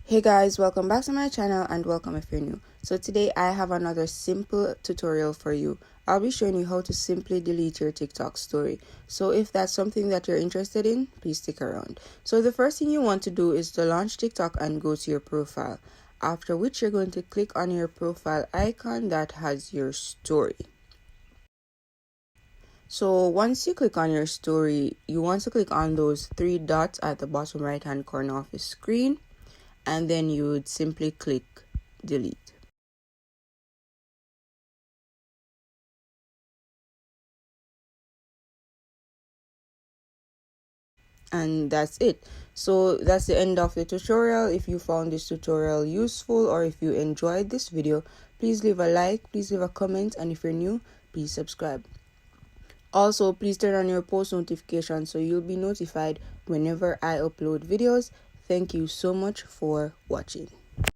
Hey guys, welcome back to my channel and welcome if you're new. So today I have another simple tutorial for you. I'll be showing you how to simply delete your TikTok story. So if that's something that you're interested in, please stick around. So the first thing you want to do is to launch TikTok and go to your profile. After which you're going to click on your profile icon that has your story. So once you click on your story, you want to click on those three dots at the bottom right hand corner of the screen. And then you would simply click delete. And that's it. So that's the end of the tutorial. If you found this tutorial useful or if you enjoyed this video, please leave a like, please leave a comment, and if you're new, please subscribe. Also, please turn on your post notifications so you'll be notified whenever I upload videos. Thank you so much for watching.